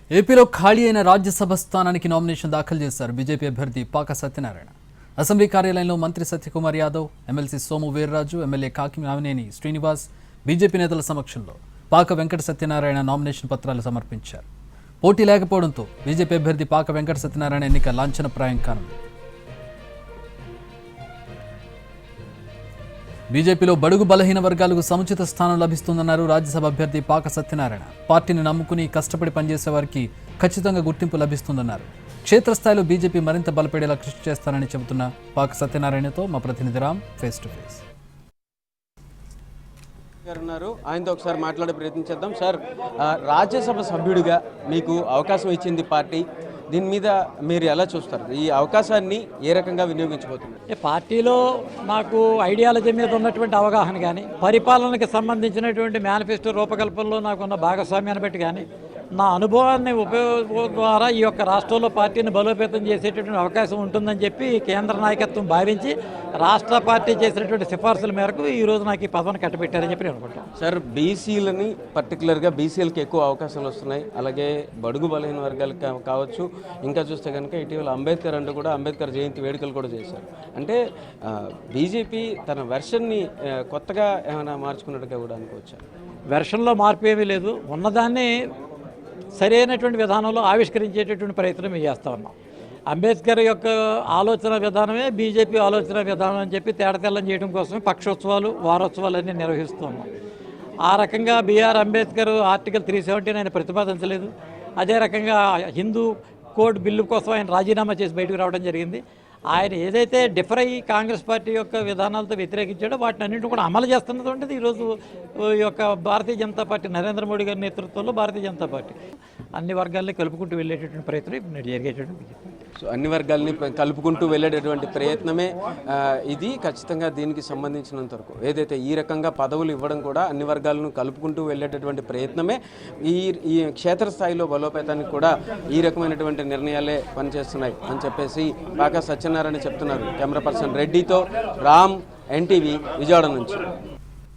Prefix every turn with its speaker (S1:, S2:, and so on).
S1: ఏపీలో ఖాళీ అయిన రాజ్యసభ స్థానానికి నామినేషన్ దాఖలు చేశారు బీజేపీ అభ్యర్థి పాక సత్యనారాయణ. అసెంబ్లీ కార్యాలయంలో మంత్రి Satyakumar Yadav, MLC Somu Veerraju, MLA Kakinamineni Srinivas BJP నేతల సమక్షంలో పాక వెంకట సత్యనారాయణ నామినేషన్ పత్రాలు సమర్పించారు. పోటీ లేకపోవడంతో బీజేపీ అభ్యర్థి పాక వెంకట సత్యనారాయణ ఎన్నిక లాంఛనప్రాయం కానుంది. బీజేపీలో బడుగు బలహీన వర్గాలకు సముచిత స్థానం లభిస్తుందన్నారు రాజ్యసభ అభ్యర్థి పాక సత్యనారాయణ. పార్టీని నమ్ముకుని కష్టపడి పనిచేసే వారికి ఖచ్చితంగా గుర్తింపు లభిస్తుందన్నారు. క్షేత్రస్థాయిలో బీజేపీ మరింత బలపడేలా కృషి చేస్తారని చెబుతున్న పాక సత్యనారాయణతో మా ప్రతినిధి రామ్ ఫేస్ టు ఫేస్.
S2: ఆయనతో ఒకసారి మాట్లాడే ప్రయత్నం చేద్దాం. సార్, రాజ్యసభ సభ్యుడిగా మీకు అవకాశం ఇచ్చింది పార్టీ, దీని మీద మీరు ఎలా చూస్తారు? ఈ అవకాశాన్ని ఏ రకంగా వినియోగించబోతున్నారు?
S3: పార్టీలో నాకు ఐడియాలజీ మీద ఉన్నటువంటి అవగాహన కానీ, పరిపాలనకు సంబంధించినటువంటి మేనిఫెస్టో రూపకల్పనలో నాకున్న భాగస్వామ్యాన్ని బట్టి కానీ, నా అనుభవాన్ని ఉపయోగం ద్వారా ఈ యొక్క రాష్ట్రంలో పార్టీని బలోపేతం చేసేటటువంటి అవకాశం ఉంటుందని చెప్పి కేంద్ర నాయకత్వం భావించి రాష్ట్ర పార్టీ చేసినటువంటి సిఫార్సుల మేరకు ఈరోజు నాకు ఈ పదవిని కట్టబెట్టారని చెప్పి నేను అనుకుంటాను.
S2: సార్, బీసీలని పర్టికులర్గా బీసీలకి ఎక్కువ అవకాశాలు వస్తున్నాయి, అలాగే బడుగు బలహీన వర్గాలకు కావచ్చు. ఇంకా చూస్తే కనుక ఇటీవల అంబేద్కర్ అంటూ కూడా అంబేద్కర్ జయంతి వేడుకలు కూడా చేశారు. అంటే బీజేపీ తన వెర్షన్ని కొత్తగా ఏమైనా మార్చుకున్నట్టుగా కూడా అనుకోవచ్చు?
S3: వెర్షన్లో మార్పు ఏమీ లేదు, ఉన్నదాన్ని సరైనటువంటి విధానంలో ఆవిష్కరించేటటువంటి ప్రయత్నం మేము చేస్తూ ఉన్నాం. అంబేద్కర్ యొక్క ఆలోచన విధానమే బీజేపీ ఆలోచన విధానం అని చెప్పి తేడతెల్లం చేయడం కోసమే పక్షోత్సవాలు, వారోత్సవాలన్నీ నిర్వహిస్తూ ఉన్నాం. ఆ రకంగా బిఆర్ అంబేద్కర్ ఆర్టికల్ 370 ఆయన ప్రతిపాదించలేదు. అదే రకంగా హిందూ కోడ్ బిల్లు కోసం ఆయన రాజీనామా చేసి బయటకు రావడం జరిగింది. ఆయన ఏదైతే డిఫర్ అయ్యి కాంగ్రెస్ పార్టీ యొక్క విధానాలతో వ్యతిరేకించాడో వాటిని అన్నింటినీ కూడా అమలు చేస్తున్నటువంటిది ఈరోజు ఈ యొక్క భారతీయ జనతా పార్టీ, నరేంద్ర మోడీ గారి నేతృత్వంలో భారతీయ జనతా పార్టీ అన్ని వర్గాల్ని కలుపుకుంటూ వెళ్ళేటటువంటి ప్రయత్నం జరిగేటటువంటి.
S2: సో అన్ని వర్గాల్ని కలుపుకుంటూ వెళ్ళేటటువంటి ప్రయత్నమే ఇది. ఖచ్చితంగా దీనికి సంబంధించినంత వరకు ఏదైతే ఈ రకంగా పదవులు ఇవ్వడం కూడా అన్ని వర్గాలను కలుపుకుంటూ వెళ్ళేటటువంటి ప్రయత్నమే. ఈ క్షేత్రస్థాయిలో బలోపేతానికి కూడా ఈ రకమైనటువంటి నిర్ణయాలే పనిచేస్తున్నాయి అని చెప్పేసి పాక సత్యనారాయణ చెప్తున్నారు. కెమెరా పర్సన్ రెడ్డితో రామ్, ఎన్టీవీ, విజయవాడ నుంచి.